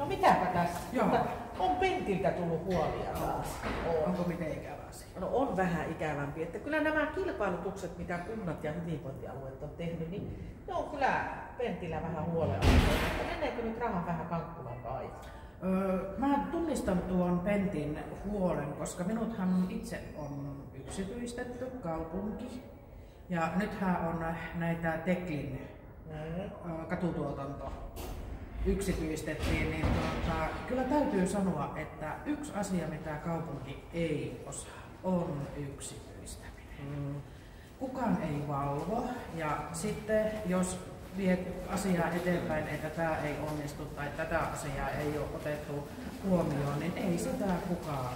No mitäpä tässä? Joo. Mutta on Pentiltä tullut huolia taas. Onko miten ikävä asia? No on vähän ikävämpi. Että kyllä nämä kilpailutukset, mitä kunnat ja hyvinvointialueet on tehnyt, niin ne on kyllä Pentillä vähän huolealueita. Menneekö nyt rahan vähän kankkulan kaivoon? Mä tunnistan tuon Pentin huolen, koska minuthan itse on yksityistetty kaupunki. Ja nythän on näitä Teklin katutuotanto yksityistettiin, niin kyllä täytyy sanoa, että yksi asia, mitä kaupunki ei osaa, on yksityistäminen. Kukaan ei valvo, ja sitten jos viet asiaa eteenpäin, että tämä ei onnistu tai tätä asiaa ei ole otettu huomioon, niin ei sitä kukaan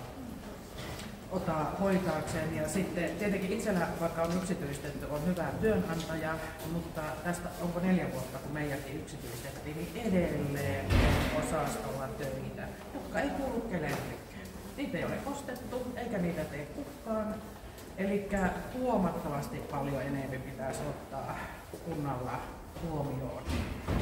ota hoitaakseen. Ja sitten tietenkin itsellä, vaikka on yksityistetty, on hyvä työnantaja, mutta tästä onko 4 vuotta, kun meidänkin yksityistettiin, niin edelleen on osastolla töitä, jotka ei kuulu kenellekään. Niitä ei ole ostettu, eikä niitä tee kukaan. Eli huomattavasti paljon enemmän pitäisi ottaa kunnalla huomioon.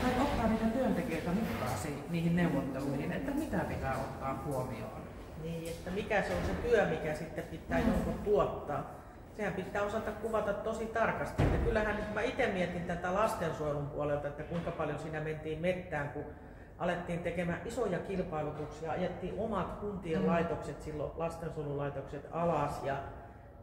Tai ottaa niitä työntekijöitä mukaan niihin neuvotteluihin, että mitä pitää ottaa huomioon. Niin, että mikä se on se työ, mikä sitten pitää jonkun tuottaa. Sehän pitää osata kuvata tosi tarkasti. Että kyllähän nyt mä itse mietin tätä lastensuojelun puolelta, että kuinka paljon siinä mentiin mettään, kun alettiin tekemään isoja kilpailutuksia, ajettiin omat kuntien laitokset, silloin lastensuojelulaitokset alas ja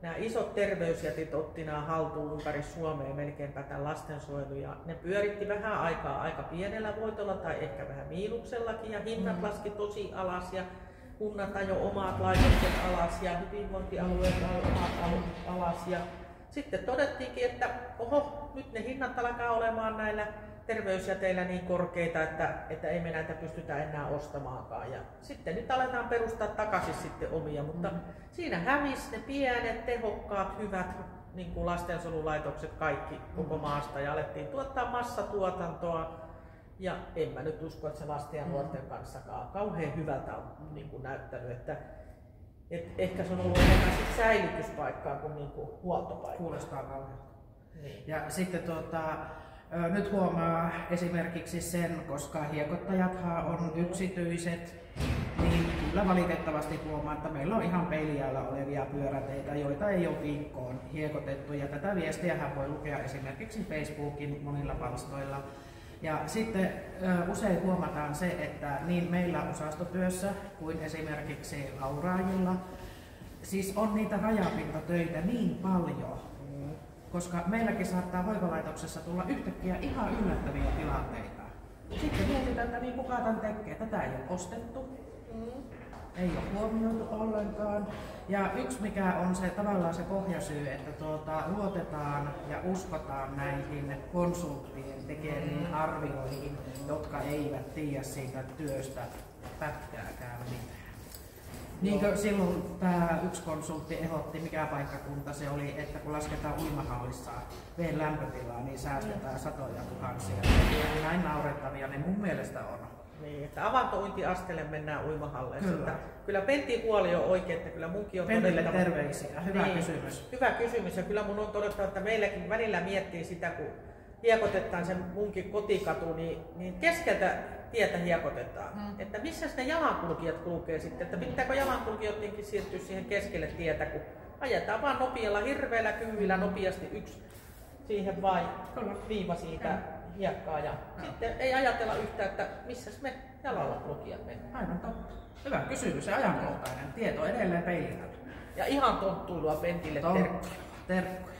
nämä isot terveysjätit otti nämä haltuun ympäri Suomea melkeinpä tämän lastensuojelun ja ne pyöritti vähän aikaa aika pienellä voitolla tai ehkä vähän miinuksellakin ja hinnat laski tosi alas ja kunnat ajoi omat laitokset alas ja hyvinvointialueet omat alas ja sitten todettiinkin, että oho, nyt ne hinnat alkaa olemaan näillä terveysjäteillä niin korkeita, että ei me näitä pystytä enää ostamaankaan. Ja sitten nyt aletaan perustaa takaisin sitten omia, mutta siinä hävisi ne pienet, tehokkaat, hyvät niin kuin lastensuojelulaitokset kaikki koko maasta ja alettiin tuottaa massatuotantoa. Ja en mä nyt usko, että se lasten ja nuorten kanssakaan kauhean hyvältä on niin kuin näyttänyt, että ehkä se on ollut enemmän säilytyspaikkaa kuin, huoltopaikkaa. Kuulostaa kauhealta. Niin. Ja sitten nyt huomaa esimerkiksi sen, koska hiekottajathan on yksityiset, niin kyllä valitettavasti huomaa, että meillä on ihan peilijäällä olevia pyöräteitä, joita ei ole viikkoon hiekotettu. Ja tätä viestiähän voi lukea esimerkiksi Facebookin monilla palstoilla. Ja sitten usein huomataan se, että niin meillä osastotyössä kuin esimerkiksi auraajilla, siis on niitä rajapintatöitä niin paljon, koska meilläkin saattaa hoivalaitoksessa tulla yhtäkkiä ihan yllättäviä tilanteita. Sitten mietitään, että niin kuka tämän tekee. Tätä ei ole ostettu, ei ole huomioitu ollenkaan. Ja yksi mikä on se tavallaan se pohjasyy, että luotetaan ja uskotaan näihin konsulttien tekemiin arvioihin, jotka eivät tiedä siitä työstä pätkääkään mitään. Niin kuin silloin tämä yksi konsultti ehdotti, mikä paikkakunta se oli, että kun lasketaan uimahallissa veden lämpötilaa, niin säästetään satoja tuhansia. Ja näin naurettavia ne mun mielestä on. Niin, että avantointiasteelle mennään uimahalleissa. Kyllä Pentin huoli on oikein, että kyllä munkin on Pentille terveisiä. Hyvä kysymys. Hyvä kysymys ja kyllä mun on todettava, että meilläkin välillä miettii sitä, kun hiekotetaan sen munkin kotikatu, niin keskeltä tietä hiekotetaan. Että missä ne jalankulkijat kulkee sitten, että pitääkö jalankulkijoidenkin siirtyä siihen keskelle tietä, kun ajetaan vaan nopealla, hirveällä kyydillä nopeasti yksi siihen vai viiva siitä hiekkaa ja sitten ei ajatella yhtään, että missä me jalalla kulkijat mennään. Aivan totta. Hyvä kysymys ja ajankohtainen. Tieto edelleen peilillä. Ja ihan tonttuilua Pentille terkkuja.